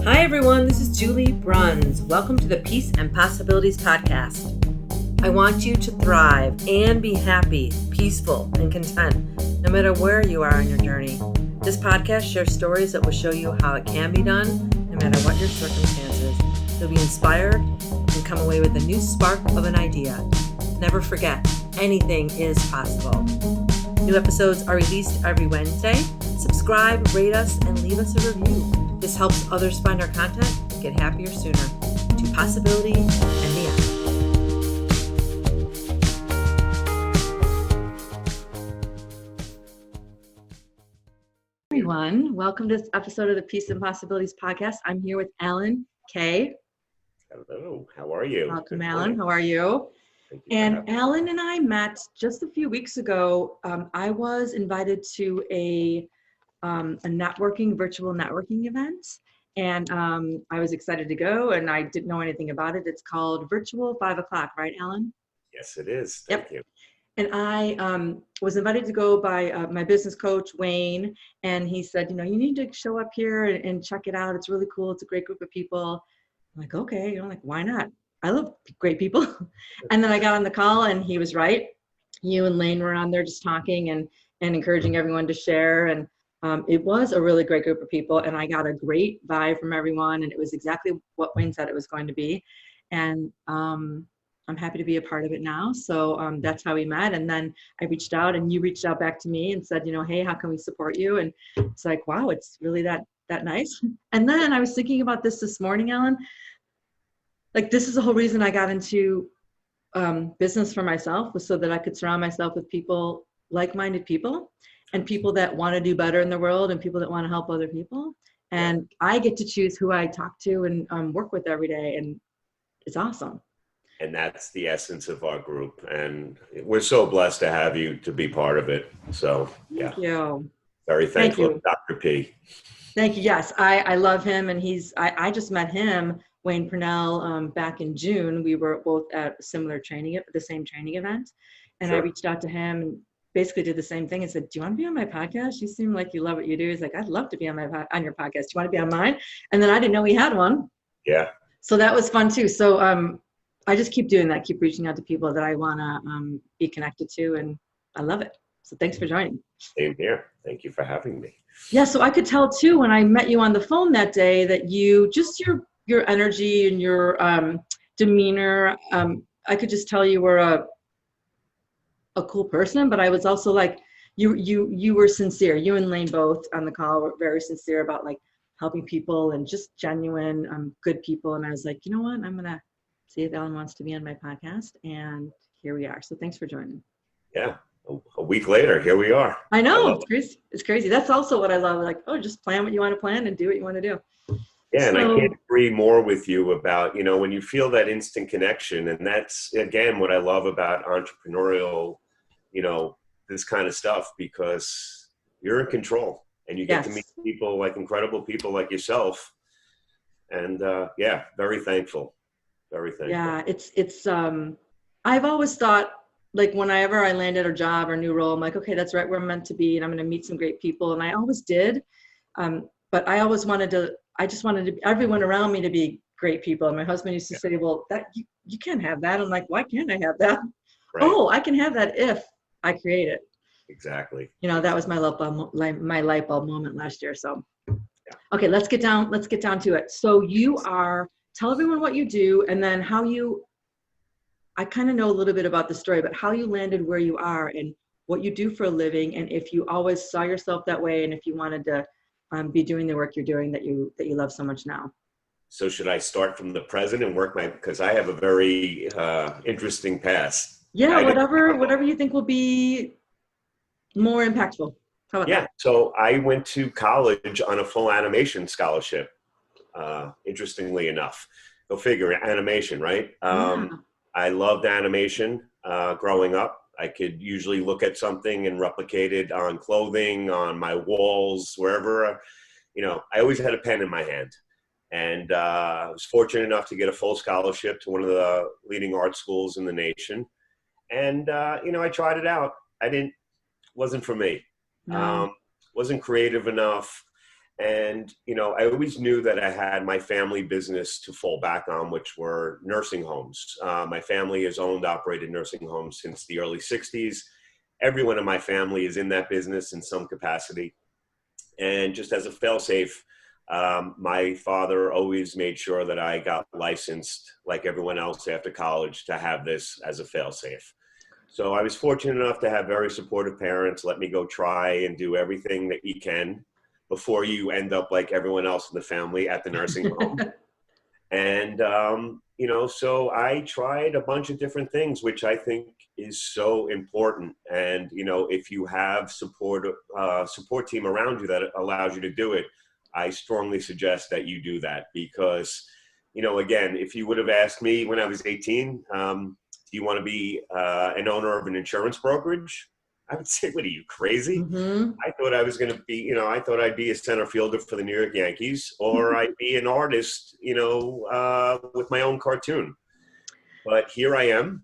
Hi everyone, this is Julie Bruns. Welcome to the Peace and Possibilities podcast. I want you to thrive and be happy, peaceful, and content, no matter where you are on your journey. This podcast shares stories that will show you how it can be done, no matter what your circumstances. You'll be inspired and come away with a new spark of an idea. Never forget, anything is possible. New episodes are released every Wednesday. Subscribe, rate us, and leave us a review. This helps others find our content and get happier sooner. To possibility and beyond. Everyone, welcome to this episode of the Peace and Possibilities podcast. I'm here with Alan Kaye. Hello, how are you? Welcome, Alan. How are you? And Alan and I met just a few weeks ago. I was invited to a virtual networking event, and I was excited to go, and I didn't know anything about it. It's called Virtual 5 o'clock, right, Alan? Yes, it is. Thank you. And I was invited to go by my business coach, Wayne, and he said, you need to show up here and check it out. It's really cool. It's a great group of people. I'm like, okay, why not? I love great people. And then I got on the call, and he was right. You and Lane were on there just talking and encouraging everyone to share. And it was a really great group of people, and I got a great vibe from everyone, and it was exactly what Wayne said it was going to be. And I'm happy to be a part of it now. So that's how we met. And then I reached out, and you reached out back to me and said, hey, how can we support you? And it's like, wow, it's really that nice. And then I was thinking about this morning, Alan. Like, this is the whole reason I got into business for myself, was so that I could surround myself with people, like-minded people, and people that want to do better in the world, and people that want to help other people. And I get to choose who I talk to and work with every day, and it's awesome. And that's the essence of our group, and we're so blessed to have you to be part of it. So yeah, thank you. Very thankful to Dr. P. Thank you. Yes, I love him, and I just met him, Wayne Purnell, back in June. We were both at the same training event, and sure. I reached out to him and basically did the same thing and said, do you want to be on my podcast? You seem like you love what you do. He's like, I'd love to be on your podcast. Do you want to be on mine? And then I didn't know he had one. Yeah. So that was fun too. So I just keep doing that, keep reaching out to people that I want to be connected to, and I love it. So thanks for joining. Same here. Thank you for having me. Yeah, so I could tell too when I met you on the phone that day that you, just your energy and your demeanor, I could just tell you were a cool person, but I was also like, you were sincere. You and Lane both on the call were very sincere about like helping people and just genuine, good people. And I was like, you know what? I'm going to see if Alan wants to be on my podcast. And here we are. So thanks for joining. Yeah. A week later, here we are. I know. It's crazy. That's also what I love. Like, just plan what you want to plan and do what you want to do. Yeah, and I can't agree more with you about, when you feel that instant connection. And that's, again, what I love about entrepreneurial, this kind of stuff, because you're in control and you get to meet people, like incredible people like yourself. And very thankful. Very thankful. Yeah, it's I've always thought, like, whenever I landed a job or new role, I'm like, okay, that's right where I'm meant to be, and I'm going to meet some great people. And I always did. But I always I just wanted everyone around me to be great people. And my husband used to say, well, that you can't have that. I'm like, why can't I have that? Right. Oh, I can have that if I create it. Exactly. That was my light bulb moment last year. So, okay, let's get down to it. So tell everyone what you do, and then I kind of know a little bit about the story, but how you landed where you are and what you do for a living, and if you always saw yourself that way, and if you wanted to be doing the work you're doing that you love so much now. So should I start from the present and work because I have a very interesting past. Yeah, whatever you think will be more impactful. How about that? So I went to college on a full animation scholarship. Interestingly enough, go figure, animation, right? I loved animation growing up. I could usually look at something and replicate it on clothing, on my walls, wherever. I always had a pen in my hand. And I was fortunate enough to get a full scholarship to one of the leading art schools in the nation. And, I tried it out. Wasn't for me. No. Wasn't creative enough. And, I always knew that I had my family business to fall back on, which were nursing homes. My family has owned, operated nursing homes since the early 60s. Everyone in my family is in that business in some capacity. And just as a fail-safe, my father always made sure that I got licensed like everyone else after college to have this as a fail-safe. So I was fortunate enough to have very supportive parents let me go try and do everything that you can before you end up like everyone else in the family at the nursing home. And, so I tried a bunch of different things, which I think is so important. And, if you have support team around you that allows you to do it, I strongly suggest that you do that because, again, if you would have asked me when I was 18, do you want to be an owner of an insurance brokerage? I would say, what are you, crazy? Mm-hmm. I thought I was going to be, I thought I'd be a center fielder for the New York Yankees, or I'd be an artist, with my own cartoon. But here I am,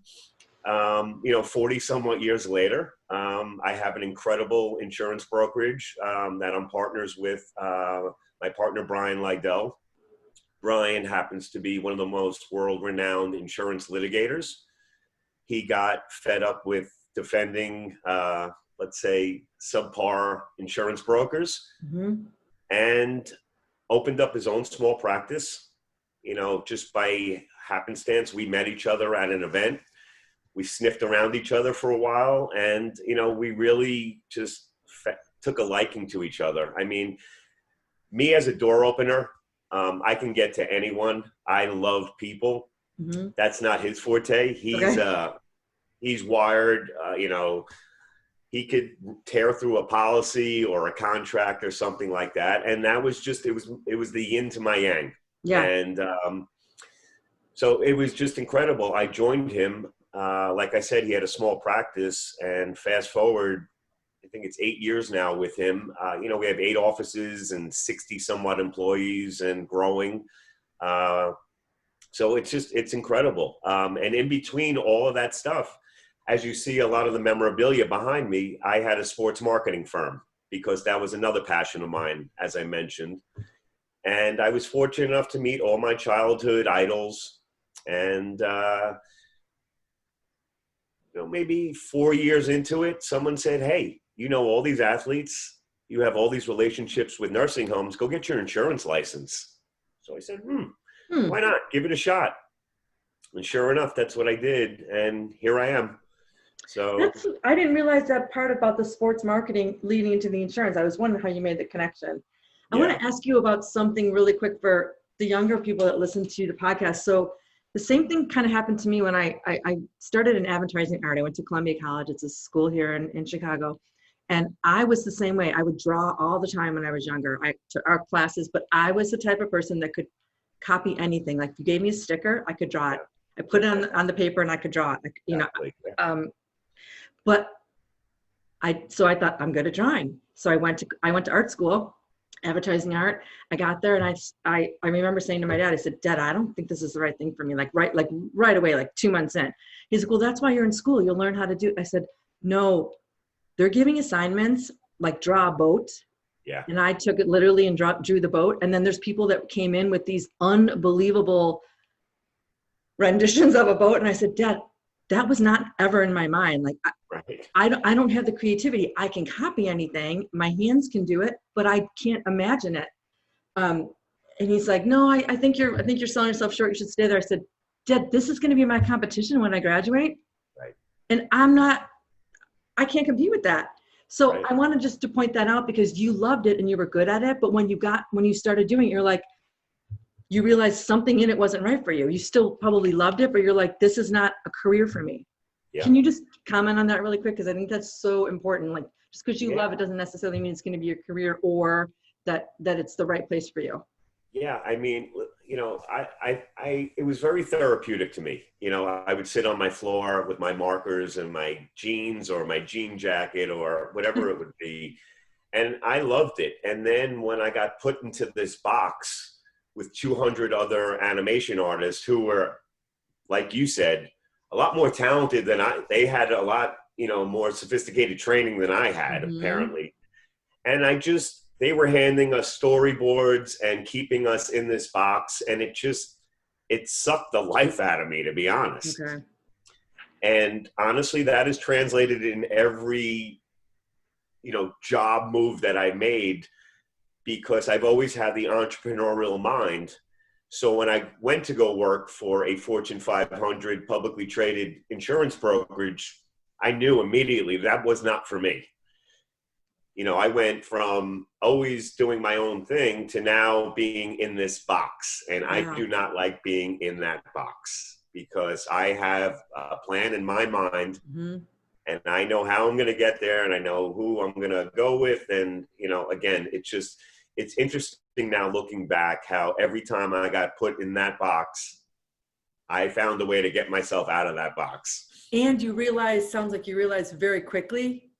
40 somewhat years later. I have an incredible insurance brokerage that I'm partners with my partner, Brian Lydell. Brian happens to be one of the most world-renowned insurance litigators. He got fed up with defending, let's say, subpar insurance brokers, and opened up his own small practice. Just by happenstance, we met each other at an event. We sniffed around each other for a while, and, we really just took a liking to each other. I mean, me as a door opener, I can get to anyone. I love people. Mm-hmm. That's not his forte. He's wired, he could tear through a policy or a contract or something like that. And that was just, it was the yin to my yang. Yeah. And so it was just incredible. I joined him. Like I said, he had a small practice, and fast forward, I think it's 8 years now with him. We have 8 offices and 60 somewhat employees and growing. So it's incredible. And in between all of that stuff, as you see a lot of the memorabilia behind me, I had a sports marketing firm because that was another passion of mine, as I mentioned. And I was fortunate enough to meet all my childhood idols. And, maybe 4 years into it, someone said, hey, all these athletes, you have all these relationships with nursing homes, go get your insurance license. So I said, why not? Give it a shot. And sure enough, that's what I did. And here I am. So I didn't realize that part about the sports marketing leading into the insurance. I was wondering how you made the connection. I want to ask you about something really quick for the younger people that listen to the podcast. So the same thing kind of happened to me when I started in advertising art. I went to Columbia College. It's a school here in Chicago. And I was the same way. I would draw all the time when I was younger. I took art classes, but I was the type of person that could copy anything. Like if you gave me a sticker, I could draw it. I put it on the paper and I could draw it. But I thought I'm good at drawing. So I went to art school, advertising art. I got there and I remember saying to my dad, I said, Dad, I don't think this is the right thing for me. Right away, like 2 months in. He's like, well, that's why you're in school. You'll learn how to do it. I said, no, they're giving assignments like draw a boat. Yeah. And I took it literally and drew the boat. And then there's people that came in with these unbelievable renditions of a boat. And I said, Dad, that was not ever in my mind. Like, I don't have the creativity. I can copy anything. My hands can do it, but I can't imagine it. And he's like, no, I think you're selling yourself short. You should stay there. I said, Dad, this is going to be my competition when I graduate. Right. And I can't compete with that. So I wanted just to point that out because you loved it and you were good at it. But when you started doing it, you're like, you realized something in it wasn't right for you. You still probably loved it, but you're like, this is not a career for me. Yeah. Can you just comment on that really quick? Because I think that's so important. Like, just because you love it doesn't necessarily mean it's going to be your career or that it's the right place for you. Yeah, I mean, it was very therapeutic to me. I would sit on my floor with my markers and my jeans or my jean jacket or whatever it would be. And I loved it. And then when I got put into this box with 200 other animation artists who were, like you said, a lot more talented than they had a lot, more sophisticated training than I had, apparently. And they were handing us storyboards and keeping us in this box, and it sucked the life out of me, to be honest. Okay. And honestly, that is translated in every, job move that I made, because I've always had the entrepreneurial mind. So when I went to go work for a Fortune 500 publicly traded insurance brokerage, I knew immediately that was not for me. I went from always doing my own thing to now being in this box. And I do not like being in that box, because I have a plan in my mind, and I know how I'm going to get there, and I know who I'm going to go with. And, again, it's interesting now looking back how every time I got put in that box, I found a way to get myself out of that box. And sounds like you realize very quickly,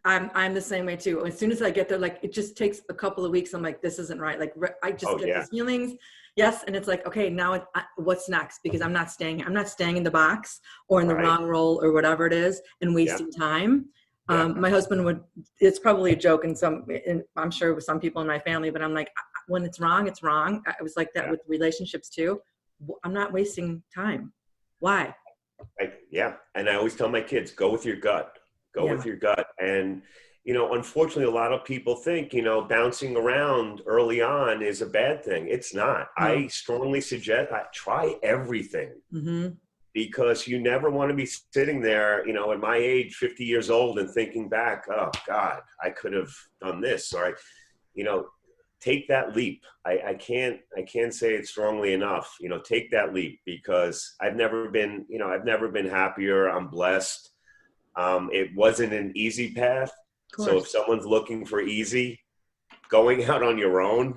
I'm the same way too. As soon as I get there, like, it just takes a couple of weeks. I'm like, this isn't right. Like, I just get these feelings. Yes. And it's like, okay, now what's next? Because I'm not staying in the box or in the wrong role or whatever it is, and wasting time. My husband it's probably a joke and I'm sure with some people in my family, but I'm like, when it's wrong, it's wrong. I was like that with relationships too. I'm not wasting time. Why? And I always tell my kids, go with your gut. Go with your gut. And, unfortunately, a lot of people think, bouncing around early on is a bad thing. It's not. No. I strongly suggest try everything, because you never want to be sitting there, at my age, 50 years old, and thinking back, oh God, I could have done this, or take that leap. I can't say it strongly enough, take that leap, because I've never been happier. I'm blessed. It wasn't an easy path. So if someone's looking for easy, going out on your own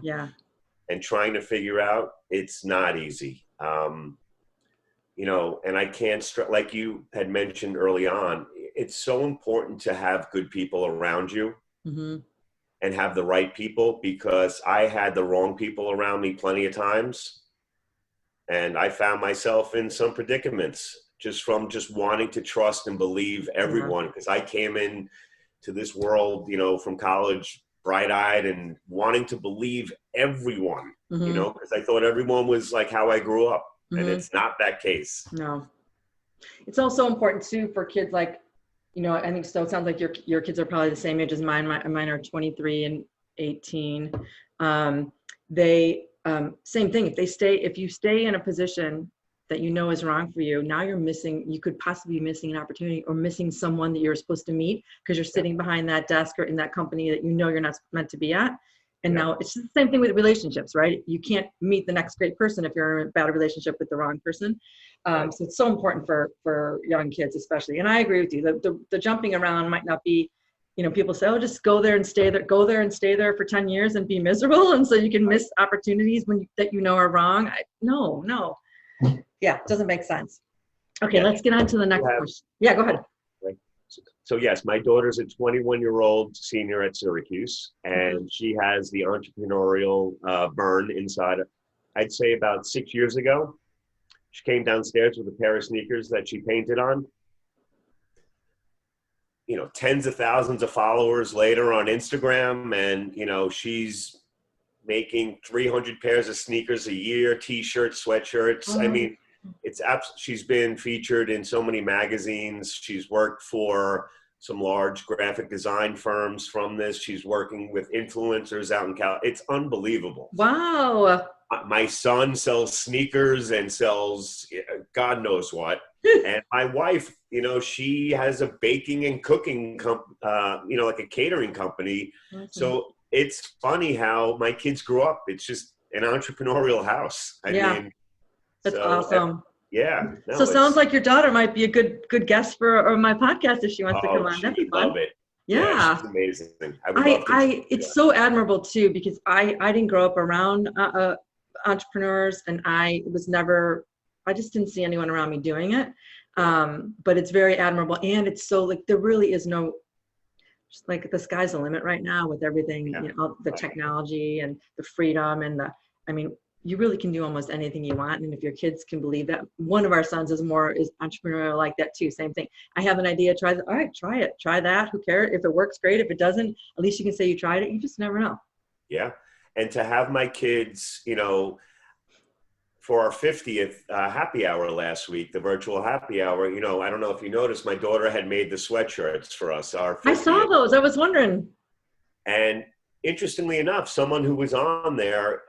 and trying to figure out, it's not easy. And I can't, like you had mentioned early on, it's so important to have good people around you and have the right people, because I had the wrong people around me plenty of times. And I found myself in some predicaments just from wanting to trust and believe everyone, because I came in to this world, from college, bright-eyed and wanting to believe everyone, because I thought everyone was like how I grew up, and it's not that case. No. It's also important too for kids, like, I think so. It sounds like your kids are probably the same age as mine. Mine are 23 and 18. They same thing. If you stay in a position that is wrong for you, now you could possibly be missing an opportunity, or missing someone that you're supposed to meet, because you're sitting behind that desk or in that company that you're not meant to be at. And now it's the same thing with relationships, right? You can't meet the next great person if you're in a bad relationship with the wrong person. So it's so important for young kids, especially. And I agree with you. The jumping around might not be, people say, oh, just go there and stay there for 10 years and be miserable. And so you can miss opportunities that are wrong. No. Yeah, it doesn't make sense. Okay, let's get on to the next question. Yeah, go ahead. So yes, my daughter's a 21-year-old senior at Syracuse, and she has the entrepreneurial burn inside. I'd say about 6 years ago, she came downstairs with a pair of sneakers that she painted on. Tens of thousands of followers later on Instagram, and she's making 300 pairs of sneakers a year, t-shirts, sweatshirts. I mean, she's been featured in so many magazines. She's worked for some large graphic design firms from this. She's working with influencers out in California. It's unbelievable. Wow. My son sells sneakers and sells God knows what. And my wife, she has a baking and cooking, like a catering company. Awesome. So it's funny how my kids grew up. It's just an entrepreneurial house. I mean, that's awesome. No, sounds like your daughter might be a good guest for my podcast if she wants to come on. That'd be fun. Love it. Yeah. She's amazing. It's so admirable too, because I didn't grow up around entrepreneurs, and I just didn't see anyone around me doing it. But it's very admirable, and it's so, like, there really is no, just like, the sky's the limit right now with everything, the technology and the freedom and you really can do almost anything you want. And if your kids can believe that, one of our sons is entrepreneurial like that too. Same thing. I have an idea. All right, try it. Try that. Who cares? If it works, great. If it doesn't, at least you can say you tried it. You just never know. Yeah. And to have my kids, you know, for our 50th happy hour last week, the virtual happy hour, you know, I don't know if you noticed, my daughter had made the sweatshirts for us, our 50th. I saw those. I was wondering. And interestingly enough, someone who was on there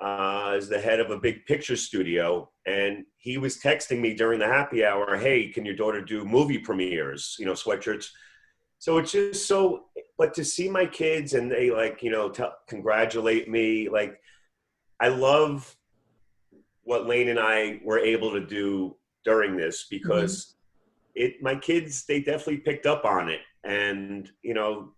is the head of a big picture studio. And he was texting me during the happy hour, hey, can your daughter do movie premieres, you know, sweatshirts? So it's just so, but to see my kids and they like, you know, congratulate me, like, I love what Lane and I were able to do during this because my kids, they definitely picked up on it. And, you know,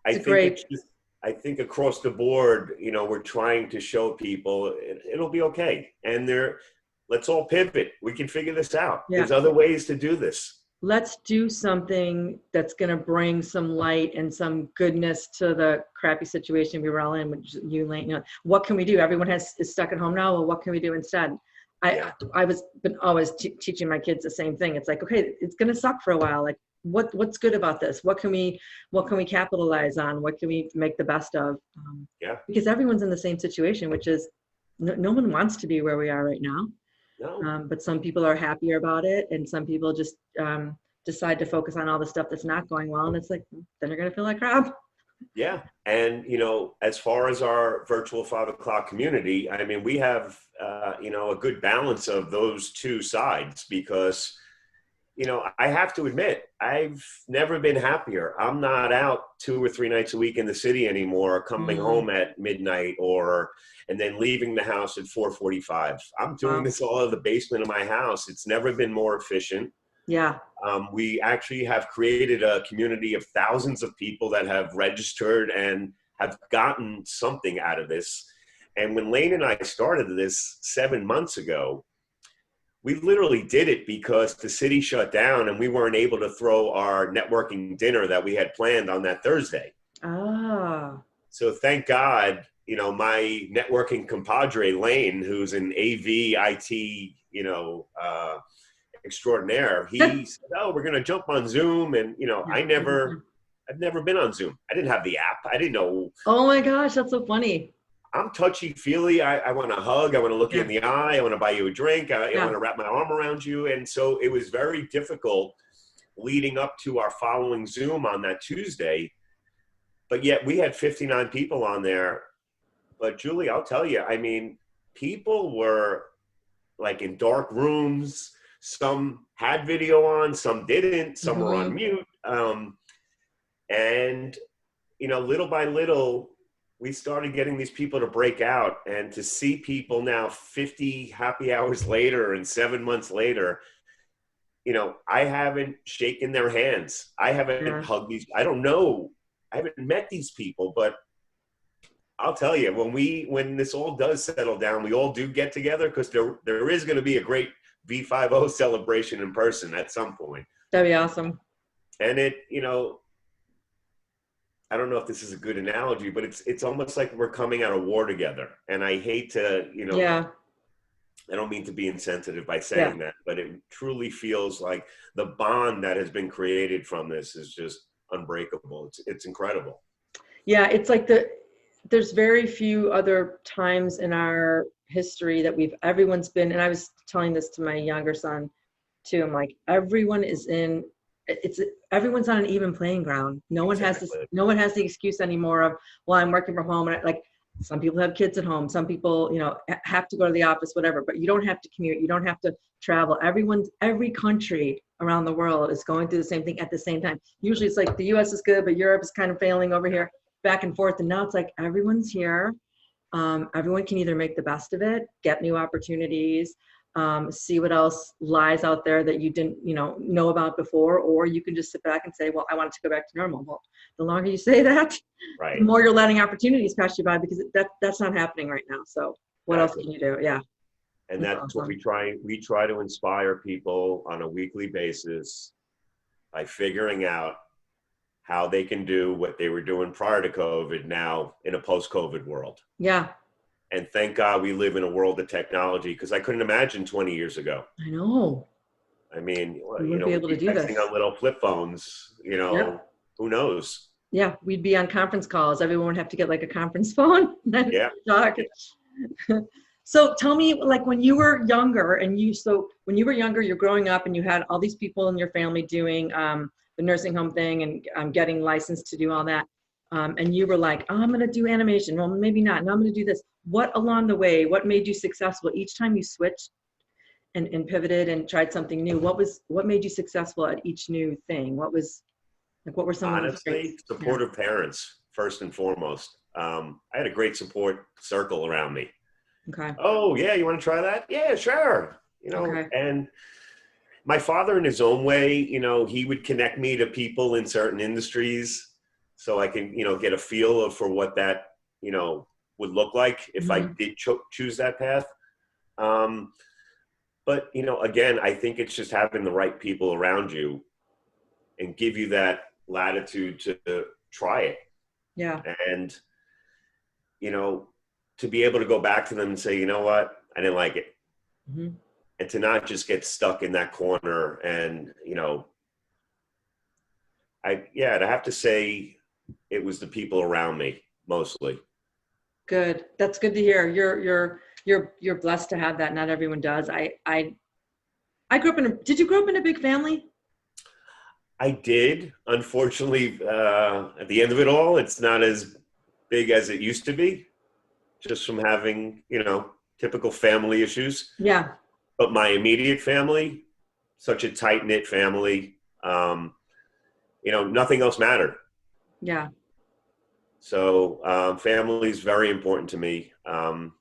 I think across the board, you know, we're trying to show people it'll be okay. And let's all pivot. We can figure this out. Yeah. There's other ways to do this. Let's do something that's going to bring some light and some goodness to the crappy situation we were all in. Which you, Lane, you know, what can we do? Everyone is stuck at home now. Well, what can we do instead? I was always teaching my kids the same thing. It's like, okay, it's going to suck for a while. Like, what's good about this? What can we capitalize on? What can we make the best of? Because everyone's in the same situation, which is no one wants to be where we are right now. No. But some people are happier about it, and some people just decide to focus on all the stuff that's not going well, and it's like, then you're going to feel like crap. Yeah. And, you know, as far as our virtual 5 o'clock community, I mean, we have, you know, a good balance of those two sides because, you know, I have to admit, I've never been happier. I'm not out 2 or 3 nights a week in the city anymore, coming home at midnight and then leaving the house at 4:45. I'm doing this all in the basement of my house. It's never been more efficient. Yeah. We actually have created a community of thousands of people that have registered and have gotten something out of this. And when Lane and I started this 7 months ago, we literally did it because the city shut down and we weren't able to throw our networking dinner that we had planned on that Thursday. Ah. So thank God, you know, my networking compadre, Lane, who's an AV IT, you know, extraordinaire, he said, oh, we're going to jump on Zoom. And, you know, I've never been on Zoom. I didn't have the app. I didn't know. Oh my gosh, that's so funny. I'm touchy-feely. I want to hug. I want to look you in the eye. I want to buy you a drink. I want to wrap my arm around you. And so it was very difficult leading up to our following Zoom on that Tuesday. But yet we had 59 people on there. But Julie, I'll tell you, I mean, people were like in dark rooms. Some had video on, some didn't, some were on mute. And, you know, little by little, we started getting these people to break out, and to see people now 50 happy hours later and 7 months later, you know, I haven't shaken their hands. I haven't hugged these. I don't know. I haven't met these people, but I'll tell you, when this all does settle down, we all do get together because there is going to be a great V50 celebration in person at some point. That'd be awesome. And it, you know, I don't know if this is a good analogy, but it's almost like we're coming out of war together. And I hate to, you know, I don't mean to be insensitive by saying that, but it truly feels like the bond that has been created from this is just unbreakable. It's incredible. Yeah, it's like there's very few other times in our history that everyone's been, and I was telling this to my younger son too. I'm like, everyone's on an even playing ground. No one has the excuse anymore of, well, I'm working from home. And like, some people have kids at home. Some people, you know, have to go to the office, whatever, but you don't have to commute. You don't have to travel. Every country around the world is going through the same thing at the same time. Usually it's like the US is good, but Europe is kind of failing over here, back and forth. And now it's like, everyone's here. Everyone can either make the best of it, get new opportunities, see what else lies out there that you didn't, you know about before, or you can just sit back and say, well, I want it to go back to normal. Well, the longer you say that, the more you're letting opportunities pass you by, because that's not happening right now. So what else can you do? Yeah. And that's awesome. What we try to inspire people on a weekly basis by figuring out how they can do what they were doing prior to COVID now in a post-COVID world. Yeah. And thank God we live in a world of technology, because I couldn't imagine 20 years ago. I know. I mean, you know, be able to do this on little flip phones, you know, who knows? Yeah, we'd be on conference calls. Everyone would have to get like a conference phone and then Yeah. talk. So tell me, like when you were younger you're growing up and you had all these people in your family doing the nursing home thing and getting licensed to do all that. And you were like, oh, I'm going to do animation. Well, maybe not. No, I'm going to do this. What along the way, what made you successful each time you switched and pivoted and tried something new? What made you successful at each new thing? What were some of those Honestly, traits? supportive parents, first and foremost. I had a great support circle around me. Okay. Oh, yeah, you want to try that? Yeah, sure. Okay. And my father, in his own way, he would connect me to people in certain industries so I can, get a feel for what that, would look like if I did choose that path. But, again, I think it's just having the right people around you and give you that latitude to try it. Yeah. And, to be able to go back to them and say, you know what, I didn't like it. Mm-hmm. And to not just get stuck in that corner. And, I'd have to say it was the people around me mostly. Good. That's good to hear. You're blessed to have that. Not everyone does. I grew up did you grow up in a big family? I did. Unfortunately, at the end of it all, it's not as big as it used to be, just from having, typical family issues. Yeah. But my immediate family, such a tight-knit family, nothing else mattered. Yeah. So family is very important to me. I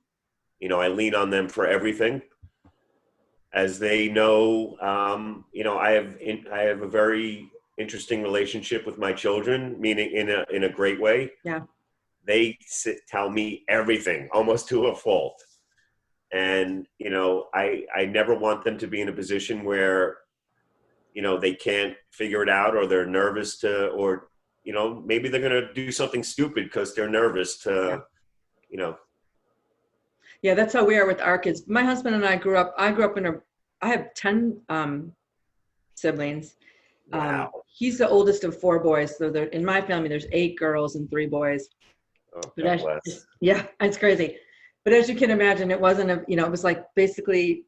lean on them for everything. As they know, I have a very interesting relationship with my children, meaning in a great way. Yeah. They tell me everything, almost to a fault. And, I never want them to be in a position where, they can't figure it out, or they're nervous or maybe they're going to do something stupid because they're nervous to, Yeah, that's how we are with our kids. My husband and I grew up I have 10 siblings. Wow. He's the oldest of 4 boys. So in my family, there's 8 girls and 3 boys. Oh, God bless. Yeah, it's crazy. But as you can imagine, it wasn't it was like basically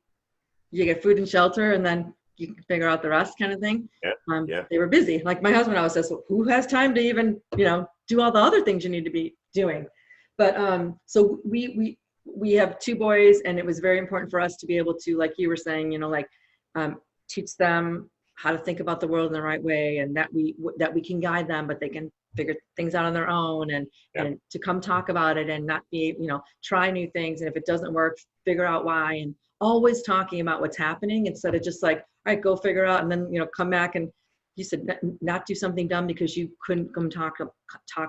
you get food and shelter and then you can figure out the rest kind of thing. Yeah. They were busy. Like my husband always says, well, who has time to even, do all the other things you need to be doing? But so we have 2 boys, and it was very important for us to be able to, like you were saying, teach them how to think about the world in the right way, and that we can guide them, but they can figure things out on their own, and to come talk about it and not be, try new things. And if it doesn't work, figure out why, and always talking about what's happening instead of just like, all right, go figure out. And then, come back and you said not do something dumb because you couldn't come talk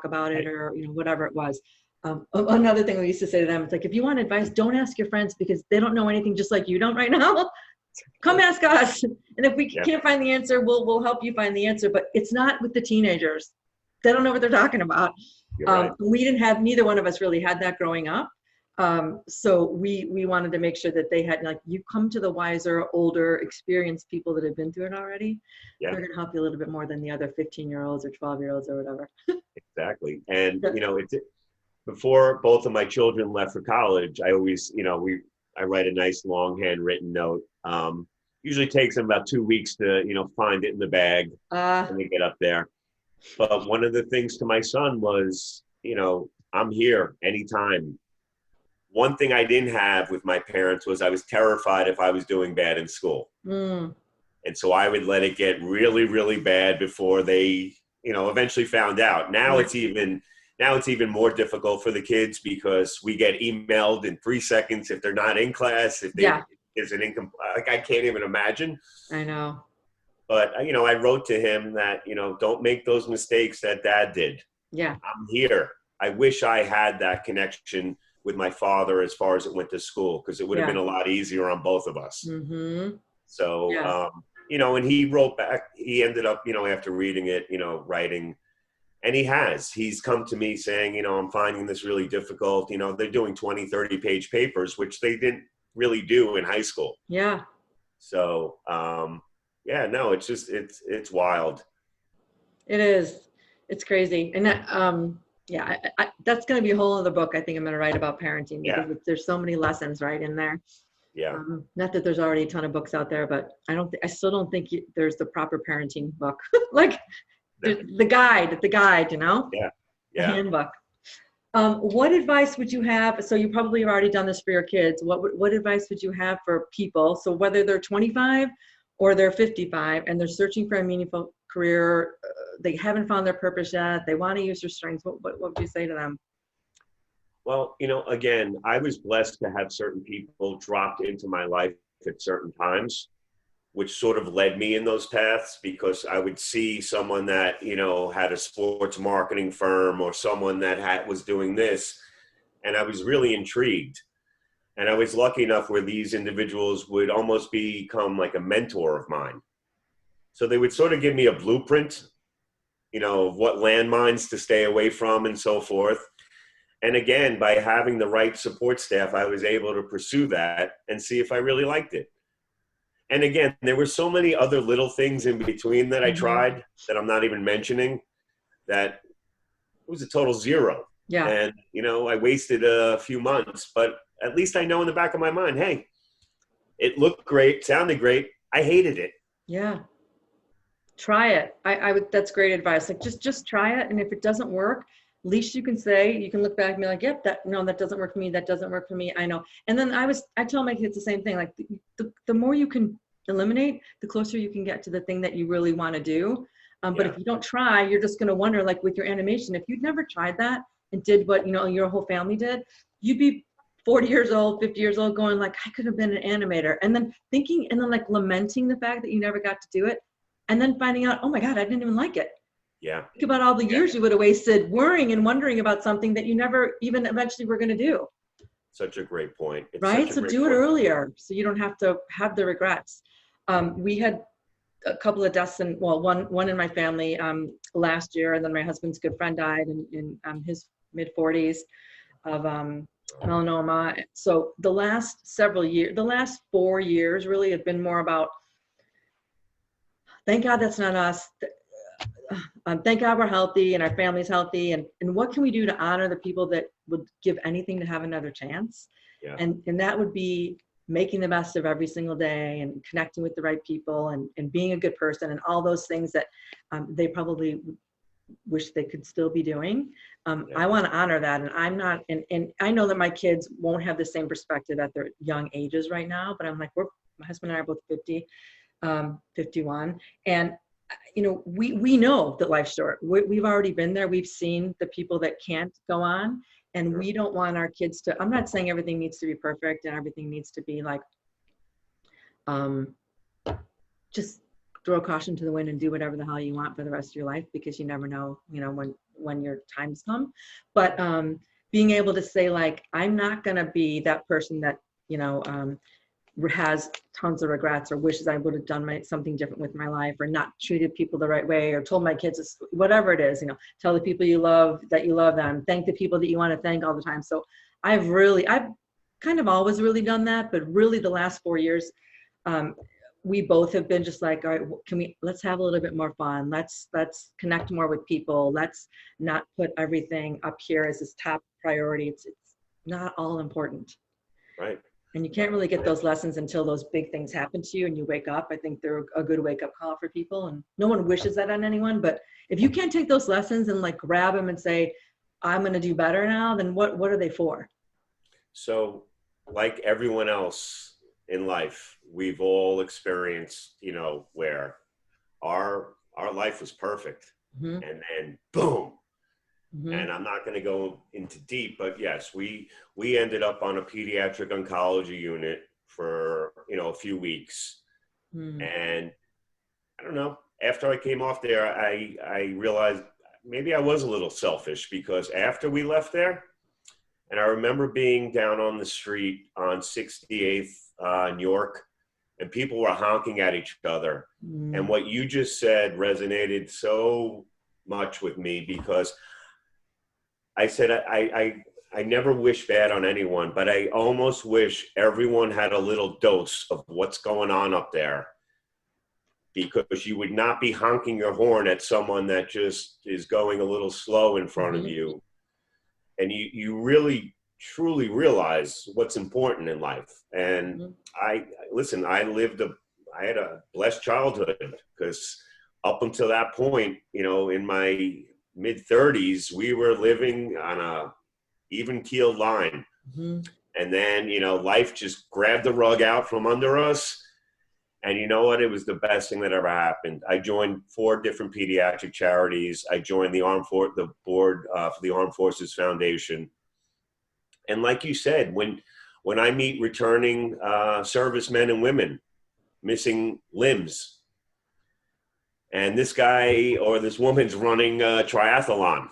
about it, or, whatever it was. Another thing we used to say to them, it's like, if you want advice, don't ask your friends because they don't know anything just like you don't right now. Come ask us. And if we can't find the answer, we'll help you find the answer. But it's not with the teenagers. They don't know what they're talking about. Right. Neither one of us really had that growing up. So we wanted to make sure that they had, like, you come to the wiser, older, experienced people that have been through it already. Yeah. They're going to help you a little bit more than the other 15-year-olds or 12-year-olds or whatever. Exactly. And, before both of my children left for college, I always, I write a nice long handwritten note. Usually takes them about 2 weeks to, find it in the bag when they get up there. But one of the things to my son was, I'm here anytime. One thing I didn't have with my parents was I was terrified if I was doing bad in school. And so I would let it get really, really bad before they, eventually found out. Now it's even more difficult for the kids because we get emailed in 3 seconds if they're not in class, if there's an income, like I can't even imagine. I know. But, I wrote to him that, don't make those mistakes that Dad did. Yeah. I'm here. I wish I had that connection with my father as far as it went to school, because it would have been a lot easier on both of us. Mm-hmm. So, and he wrote back, he ended up, after reading it, writing. And he's come to me saying, I'm finding this really difficult. They're doing 20, 30-page papers, which they didn't really do in high school. Yeah. So, it's just, it's wild. It is. It's crazy. And that, yeah, that's going to be a whole other book I think I'm going to write about parenting, because Yeah. there's so many lessons right in there. Yeah. Not that there's already a ton of books out there, but I still don't think there's the proper parenting book. Like No. the guide, you know, Yeah. the Yeah. handbook. What advice would you have? So you probably have already done this for your kids. What advice would you have for people? So whether they're 25 or they're 55 and they're searching for a meaningful career, they haven't found their purpose yet, they want to use their strengths. What would you say to them? Well, again, I was blessed to have certain people dropped into my life at certain times, which sort of led me in those paths, because I would see someone that, had a sports marketing firm, or someone that was doing this, and I was really intrigued. And I was lucky enough where these individuals would almost become like a mentor of mine. So they would sort of give me a blueprint, of what landmines to stay away from and so forth. And again, by having the right support staff, I was able to pursue that and see if I really liked it. And again, there were so many other little things in between that I tried that I'm not even mentioning, that it was a total zero. Yeah. And, I wasted a few months, but at least I know in the back of my mind, hey, it looked great, sounded great. I hated it. Yeah. Try it. I would, that's great advice. Like just try it. And if it doesn't work, at least you can say, you can look back and be like, yep, that doesn't work for me. That doesn't work for me. I know. And then I tell my kids the same thing. Like the more you can eliminate, the closer you can get to the thing that you really want to do. But if you don't try, you're just going to wonder, like with your animation, if you'd never tried that and did what, your whole family did, you'd be 40 years old, 50 years old going like, I could have been an animator. And then thinking, and then like lamenting the fact that you never got to do it. And then finding out, oh my God, I didn't even like it. Yeah. Think about all the years you would have wasted worrying and wondering about something that you never even eventually were going to do. Such a great point. Right? So do it earlier so you don't have to have the regrets. We had a couple of deaths, and one in my family last year, and then my husband's good friend died in his mid 40s of melanoma. So the last 4 years really have been more about, thank God that's not us. Thank God we're healthy and our family's healthy. And what can we do to honor the people that would give anything to have another chance? Yeah. And that would be making the best of every single day and connecting with the right people and being a good person and all those things that they probably wish they could still be doing. I want to honor that. And I'm not, and I know that my kids won't have the same perspective at their young ages right now, but I'm like, my husband and I are both 50, 51. And we know that life's short. We've already been there. We've seen the people that can't go on, and we don't want our kids to, I'm not saying everything needs to be perfect and everything needs to be like, just throw caution to the wind and do whatever the hell you want for the rest of your life, because you never know, when your times come. But being able to say, like, I'm not going to be that person that, has tons of regrets or wishes I would have done something different with my life, or not treated people the right way, or told my kids, whatever it is, tell the people you love that you love them, thank the people that you want to thank all the time. So I've kind of always really done that, but really the last 4 years, we both have been just like, all right, let's have a little bit more fun. Let's connect more with people. Let's not put everything up here as this top priority. It's not all important. Right. And you can't really get those lessons until those big things happen to you and you wake up. I think they're a good wake-up call for people, and no one wishes that on anyone. But if you can't take those lessons and like grab them and say, I'm going to do better now, then what are they for? So like everyone else in life, we've all experienced, where our life was perfect, and then boom. And I'm not going to go into deep, but yes, we ended up on a pediatric oncology unit for, a few weeks. And I don't know, after I came off there, I realized maybe I was a little selfish, because after we left there, and I remember being down on the street on 68th, New York, and people were honking at each other. And what you just said resonated so much with me, because I said, I never wish bad on anyone, but I almost wish everyone had a little dose of what's going on up there, because you would not be honking your horn at someone that just is going a little slow in front of you. And you really, truly realize what's important in life. And I had a blessed childhood, because up until that point, you know, in my mid-30s, we were living on a even-keeled line. And then, you know, life just grabbed the rug out from under us. And you know what? It was the best thing that ever happened. I joined 4 different pediatric charities. I joined the board for the Armed Forces Foundation. And like you said, when I meet returning servicemen and women missing limbs, and this guy or this woman's running a triathlon.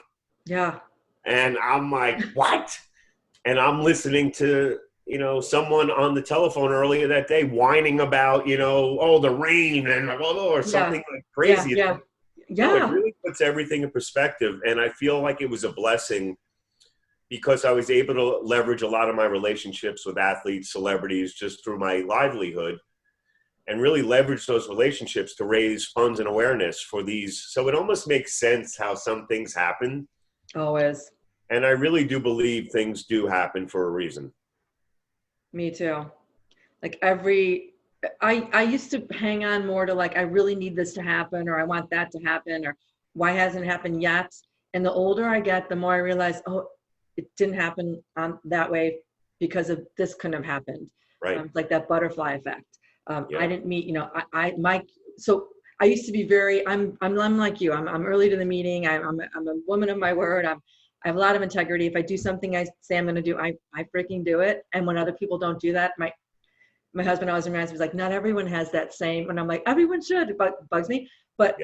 Yeah. And I'm like, what? And I'm listening to, you know, someone on the telephone earlier that day whining about, you know, oh, the rain and or something like crazy. Yeah. No, it really puts everything in perspective. And I feel like it was a blessing, because I was able to leverage a lot of my relationships with athletes, celebrities, just through my livelihood, and really leverage those relationships to raise funds and awareness for these. So it almost makes sense how some things happen. Always. And I really do believe things do happen for a reason. Me too. Like I used to hang on more to like, I really need this to happen, or I want that to happen, or why hasn't it happened yet? And the older I get, the more I realize, oh, it didn't happen that way because of this couldn't have happened. Right. It's like that butterfly effect. I didn't meet, you know, so I used to be very, I'm like you, I'm early to the meeting. I'm a woman of my word. I have a lot of integrity. If I do something I say I'm going to do, I freaking do it. And when other people don't do that, my husband always reminds me, he's like, not everyone has that same, and I'm like, everyone should, it bugs me. But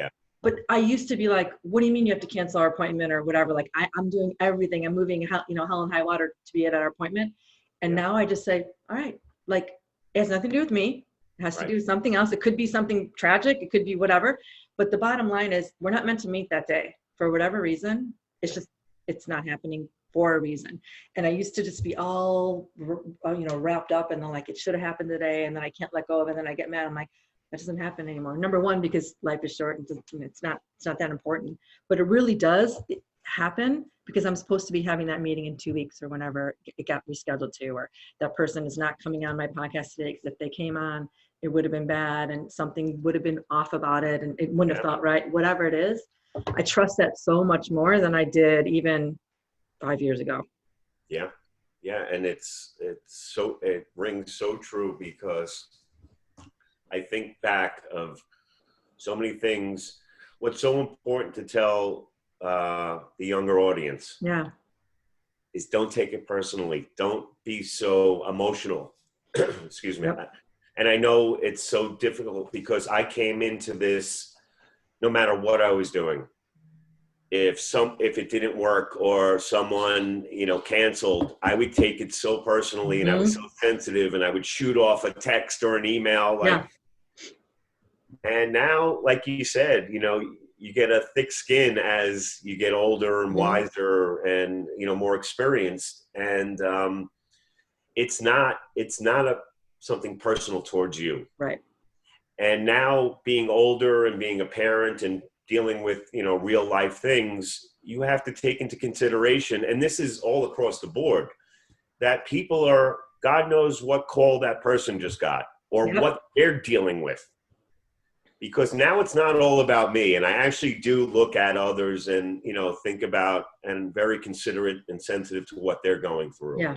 I used to be like, what do you mean you have to cancel our appointment or whatever? Like I'm doing everything. I'm moving, you know, hell and high water to be at our appointment. And now I just say, all right, like it has nothing to do with me. It has to do with something else. It could be something tragic. It could be whatever. But the bottom line is we're not meant to meet that day for whatever reason. It's not happening for a reason. And I used to just be all, you know, wrapped up and then like, it should have happened today. And then I can't let go of it. And then I get mad. I'm like, that doesn't happen anymore. Number one, because life is short and it's not that important, but it really does happen because I'm supposed to be having that meeting in 2 weeks or whenever it got rescheduled to, or that person is not coming on my podcast today because if they came on, it would have been bad and something would have been off about it and it wouldn't have felt right, whatever it is. I trust that so much more than I did even 5 years ago. Yeah. And it rings so true, because I think back of so many things. What's so important to tell the younger audience is don't take it personally. Don't be so emotional. Excuse me. And I know it's so difficult because I came into this, no matter what I was doing, if it didn't work or someone, you know, canceled, I would take it so personally and I was so sensitive and I would shoot off a text or an email. And now, like you said, you know, you get a thick skin as you get older and wiser and, you know, more experienced. And it's not something personal towards you. Right. And now being older and being a parent and dealing with, you know, real life things, you have to take into consideration, and this is all across the board, that people are, God knows what call that person just got or what they're dealing with. Because now it's not all about me. And I actually do look at others and, you know, think about and very considerate and sensitive to what they're going through. Yeah.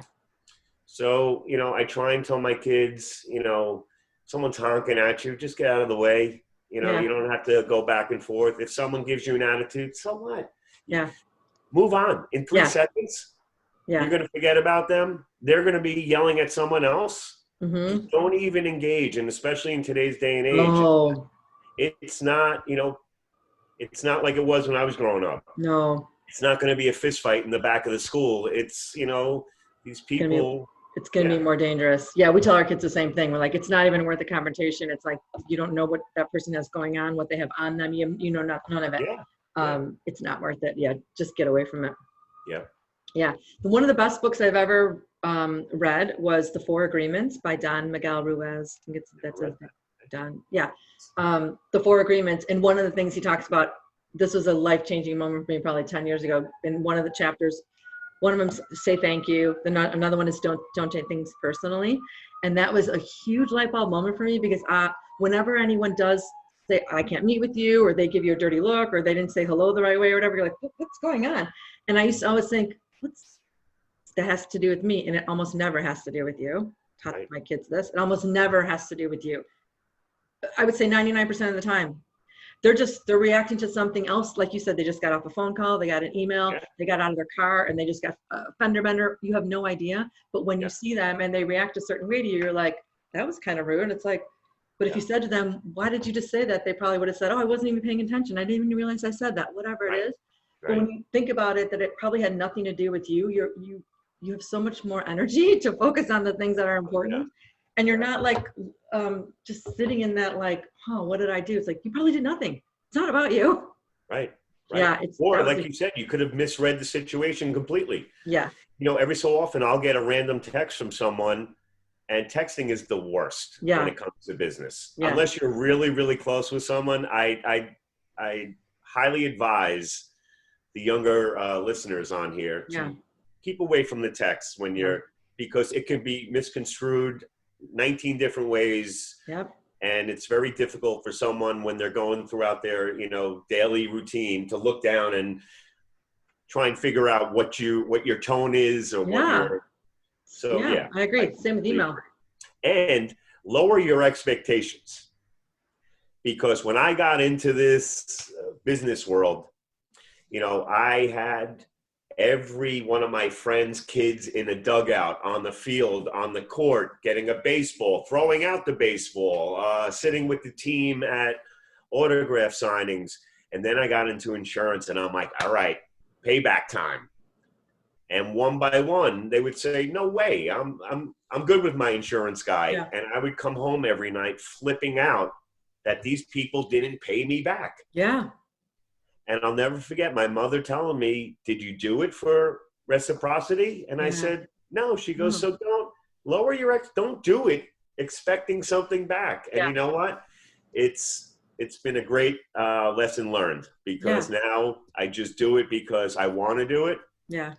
So, you know, I try and tell my kids, you know, someone's honking at you, just get out of the way. You know, you don't have to go back and forth. If someone gives you an attitude, so what? Yeah. Move on. In 3 seconds, you're going to forget about them. They're going to be yelling at someone else. Don't even engage. And especially in today's day and age, it's not, you know, it's not like it was when I was growing up. No. It's not going to be a fist fight in the back of the school. It's, you know, these people. It's going to be more dangerous. Yeah, we tell our kids the same thing. We're like, it's not even worth the confrontation. It's like, you don't know what that person has going on, what they have on them. You know, none of it. It's not worth it. Yeah, just get away from it. Yeah. One of the best books I've ever read was The Four Agreements by Miguel Ruiz. I think done. Yeah. The 4 agreements. And one of the things he talks about, this was a life-changing moment for me probably 10 years ago. In one of the chapters, one of them say thank you. Another one is don't take things personally. And that was a huge light bulb moment for me, because whenever anyone does say, I can't meet with you, or they give you a dirty look, or they didn't say hello the right way or whatever, you're like, what's going on? And I used to always think, that has to do with me. And it almost never has to do with you. Taught my kids this. It almost never has to do with you. I would say 99% of the time. They're reacting to something else. Like you said, they just got off a phone call, they got an email, they got out of their car, and they just got a fender bender. You have no idea. But when you see them and they react a certain way to you, you're like, that was kind of rude. And it's like, but if you said to them, why did you just say that? They probably would have said, oh, I wasn't even paying attention. I didn't even realize I said that, whatever it is. But when you think about it, that it probably had nothing to do with you, you have so much more energy to focus on the things that are important. And you're not like just sitting in that like, what did I do? It's like, you probably did nothing. It's not about you. Right. Yeah. Or like you said, you could have misread the situation completely. Yeah. You know, every so often I'll get a random text from someone, and texting is the worst when it comes to business. Unless you're really, really close with someone, I highly advise the younger listeners on here to keep away from the text when because it can be misconstrued 19 different ways. Yep. And it's very difficult for someone when they're going throughout their, daily routine to look down and try and figure out what your tone is or what your, so I agree. Same with email. And lower your expectations, because when I got into this business world, I had every one of my friends' kids in a dugout, on the field, on the court, getting a baseball, throwing out the baseball, sitting with the team at autograph signings. And then I got into insurance, and I'm like, all right, payback time. And one by one, they would say, no way, I'm good with my insurance guy. Yeah. And I would come home every night flipping out that these people didn't pay me back. Yeah. And I'll never forget my mother telling me, did you do it for reciprocity? And I said, no. She goes, so don't lower your don't do it expecting something back. And you know what? It's been a great lesson learned, because now I just do it because I want to do it. Yeah.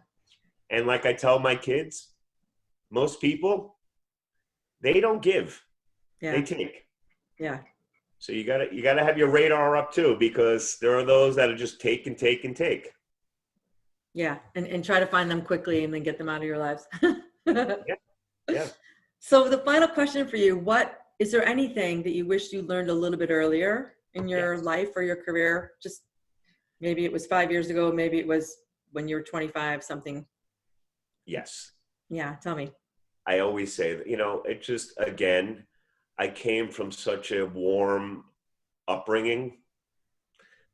And like I tell my kids, most people, they don't give, they take. Yeah. So you gotta have your radar up too, because there are those that are just take and take and take. Yeah, and try to find them quickly and then get them out of your lives. Yeah. So the final question for you: is there anything that you wish you learned a little bit earlier in your life or your career? Just maybe it was 5 years ago, maybe it was when you were 25, something. Yes. Yeah, tell me. I always say that, it just, again, I came from such a warm upbringing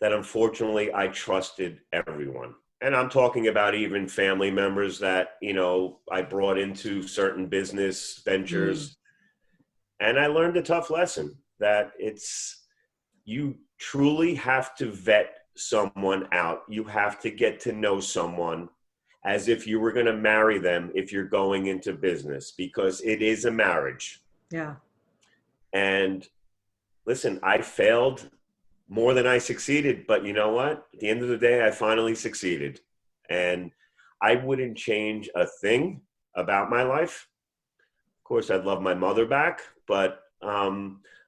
that unfortunately I trusted everyone. And I'm talking about even family members that, I brought into certain business ventures. And I learned a tough lesson that you truly have to vet someone out. You have to get to know someone as if you were going to marry them if you're going into business, because it is a marriage. Yeah. And listen, I failed more than I succeeded, but you know what? At the end of the day, I finally succeeded. And I wouldn't change a thing about my life. Of course, I'd love my mother back, but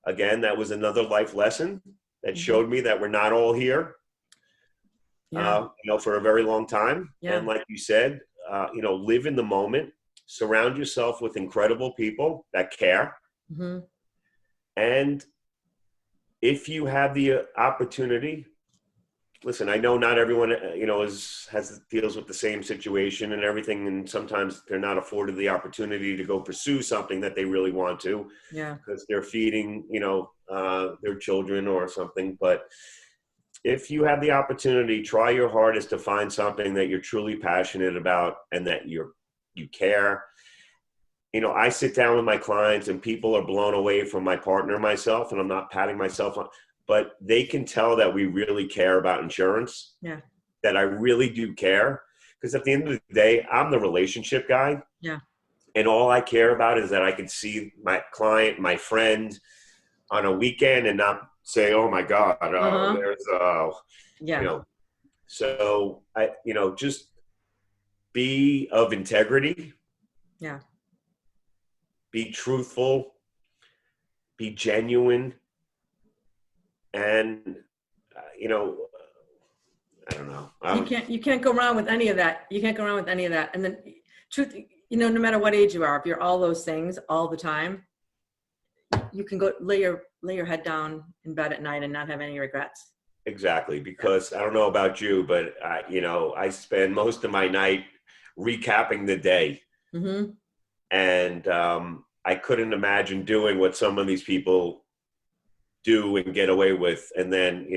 again, that was another life lesson that showed me that we're not all here, for a very long time. Yeah. And like you said, live in the moment, surround yourself with incredible people that care. Mm-hmm. And if you have the opportunity, listen, I know not everyone, deals with the same situation and everything. And sometimes they're not afforded the opportunity to go pursue something that they really want to, because they're feeding, their children or something. But if you have the opportunity, try your hardest to find something that you're truly passionate about and that you care. I sit down with my clients and people are blown away from my partner, myself, and I'm not patting myself on, but they can tell that we really care about insurance. Yeah. That I really do care. Because at the end of the day, I'm the relationship guy. Yeah. And all I care about is that I can see my client, my friend, on a weekend and not say, oh my God, there's, Yeah. you know, so just be of integrity. Yeah. Be truthful, be genuine. And, I don't know. You can't go wrong with any of that. You can't go wrong with any of that. And then truth, no matter what age you are, if you're all those things all the time, you can go lay your head down in bed at night and not have any regrets. Exactly. Because I don't know about you, but I spend most of my night recapping the day. Mm-hmm. And I couldn't imagine doing what some of these people do and get away with, and then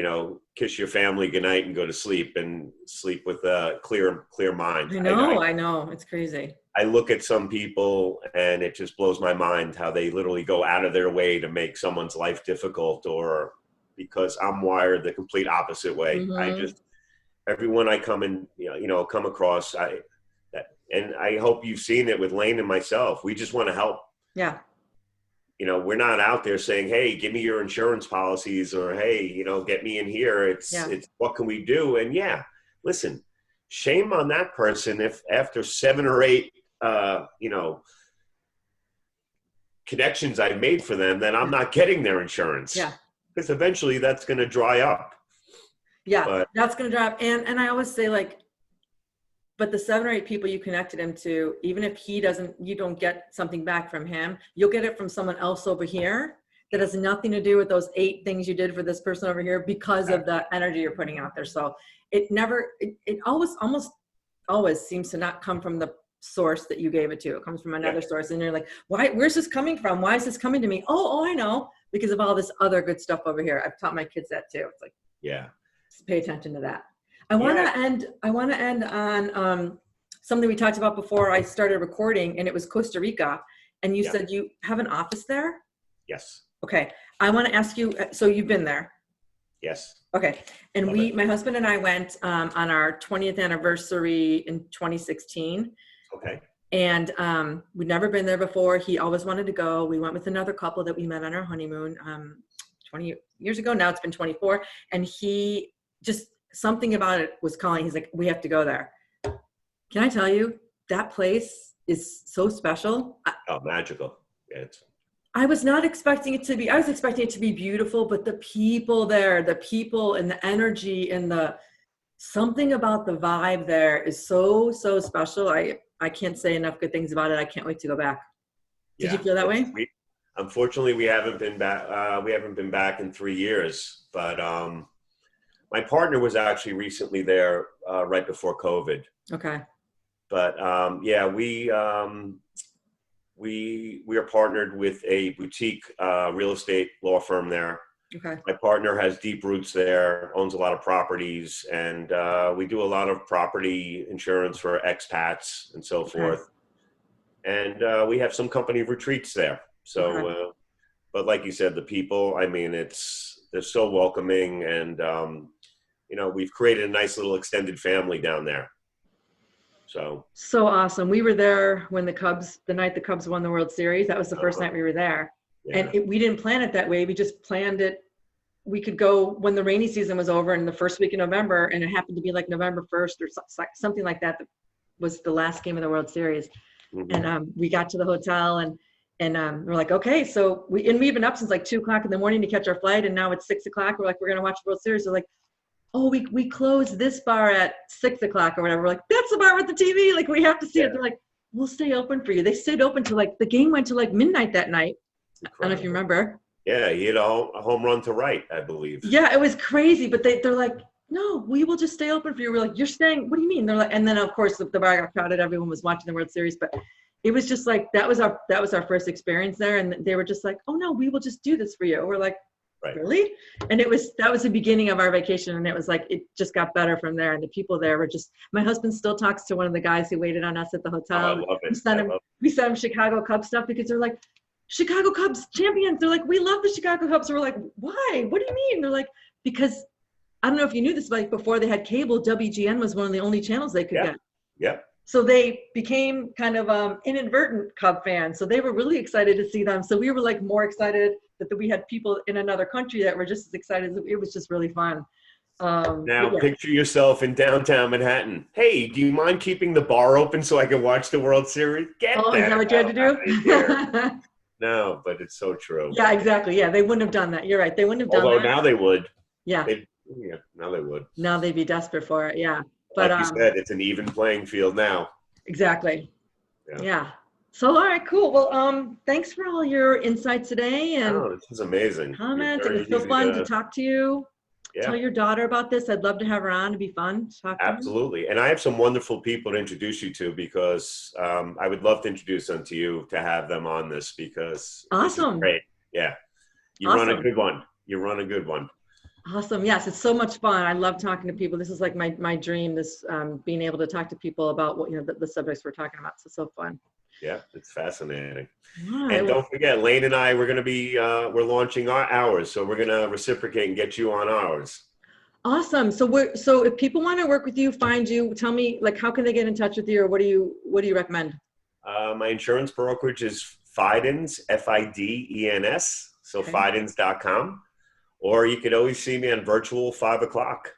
kiss your family goodnight and go to sleep and sleep with a clear mind. I know it's crazy. I look at some people and it just blows my mind how they literally go out of their way to make someone's life difficult, or because I'm wired the complete opposite way. Mm-hmm. Everyone I come across, and I hope you've seen it with Lane and myself. We just want to help. Yeah. We're not out there saying, hey, give me your insurance policies, or, hey, get me in here. It's what can we do? And listen, shame on that person if after 7 or 8, connections I've made for them, that I'm not getting their insurance. Yeah. Because eventually that's going to dry up. Yeah, that's going to dry up. And I always say, but the 7 or 8 people you connected him to, even if you don't get something back from him, you'll get it from someone else over here that has nothing to do with those 8 things you did for this person over here, because of the energy you're putting out there. So it almost always seems to not come from the source that you gave it to. It comes from another source. And you're like, where's this coming from? Why is this coming to me? Oh, I know. Because of all this other good stuff over here. I've taught my kids that too. It's like, just pay attention to that. I want to end on something we talked about before I started recording, and it was Costa Rica. And you said you have an office there? Yes. Okay. I want to ask you, so you've been there? Yes. Okay. And my husband and I went on our 20th anniversary in 2016. Okay. And we'd never been there before. He always wanted to go. We went with another couple that we met on our honeymoon 20 years ago. Now it's been 24. And he just, something about it was calling. He's like, we have to go there. Can I tell you, that place is so special. Magical. I was not expecting it to be, I was expecting it to be beautiful, but the people there, the people and the energy and something about the vibe there is so, so special. I can't say enough good things about it. I can't wait to go back. Did you feel that way? Unfortunately, we haven't been back. We haven't been back in 3 years, but my partner was actually recently there right before COVID. Okay. But we are partnered with a boutique real estate law firm there. Okay. My partner has deep roots there, owns a lot of properties, and we do a lot of property insurance for expats and so forth. And we have some company retreats there. So, but like you said, the people, I mean, they're so welcoming, and we've created a nice little extended family down there. So awesome. We were there when the night the Cubs won the World Series. That was the first night we were there. Yeah. And we didn't plan it that way. We just planned it. We could go when the rainy season was over in the first week of November, and it happened to be like November 1st or something like that. That was the last game of the World Series. Mm-hmm. And we got to the hotel and we're like, okay, so we've been up since like 2:00 in the morning to catch our flight. And now it's 6:00. We're like, we're going to watch the World Series. They're like, oh, we closed this bar at 6:00 or whatever. We're like, that's the bar with the TV. Like, we have to see it. They're like, we'll stay open for you. They stayed open till the game went to midnight that night. Incredible. I don't know if you remember. Yeah, he had a home run to right, I believe. Yeah, it was crazy. But they're like, no, we will just stay open for you. We're like, you're staying. What do you mean? They're like, and then of course the bar got crowded. Everyone was watching the World Series, but it was just like that was our first experience there, and they were just like, oh no, we will just do this for you. We're like, right. Really? And that was the beginning of our vacation, and it was like it just got better from there. And the people there were just. My husband still talks to one of the guys who waited on us at the hotel. Oh, I love it. We sent him Chicago Cubs stuff because they're like, Chicago Cubs champions. They're like, we love the Chicago Cubs. So we're like, why? What do you mean? They're like, because I don't know if you knew this, but before they had cable, WGN was one of the only channels they could get. Yeah. So they became kind of inadvertent Cub fans. So they were really excited to see them. So we were like more excited that we had people in another country that were just as excited. It was just really fun. Now, yeah. picture yourself in downtown Manhattan. Hey, do you mind keeping the bar open so I can watch the World Series? Is that what you had to do? No, but it's so true. Yeah, exactly. Yeah, they wouldn't have done that. You're right. They wouldn't have done that. Although now they would. Yeah. Now they would. Now they'd be desperate for it. Yeah. But like you said, it's an even playing field now. Exactly. Yeah. So, all right, cool. Well, thanks for all your insights today and this is amazing. Comments. And it's so fun to talk to you. Yeah. Tell your daughter about this. I'd love to have her on. It'd be fun to talk to Absolutely. And I have some wonderful people to introduce you to because I would love to introduce them to you to have them on this because awesome. Great. Yeah. You run a good one. You run a good one. Awesome. Yes, it's so much fun. I love talking to people. This is like my dream, this being able to talk to people about what, the subjects we're talking about. So fun. Yeah, it's fascinating. Right. And don't forget, Lane and I, we're going to be, we're launching ours. So we're going to reciprocate and get you on ours. Awesome. So if people want to work with you, find you, tell me, like, how can they get in touch with you or what do you recommend? My insurance brokerage is Fidens, Fidens. So okay. Fidens.com. Or you could always see me on virtual 5 o'clock.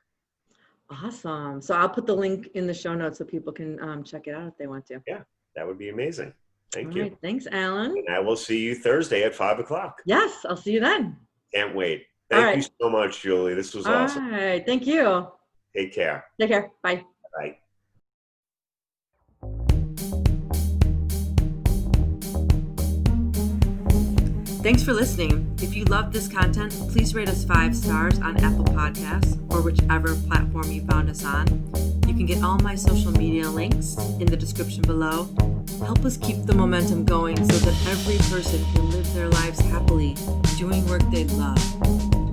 Awesome. So I'll put the link in the show notes so people can check it out if they want to. Yeah, that would be amazing. Thank you. Right. Thanks, Alan. And I will see you Thursday at 5 o'clock. Yes, I'll see you then. Can't wait. Thank you so much, Julie. This was awesome. All right. Thank you. Take care. Take care. Bye. Bye. Thanks for listening. If you love this content, please rate us 5 stars on Apple Podcasts or whichever platform you found us on. You can get all my social media links in the description below. Help us keep the momentum going so that every person can live their lives happily, doing work they love.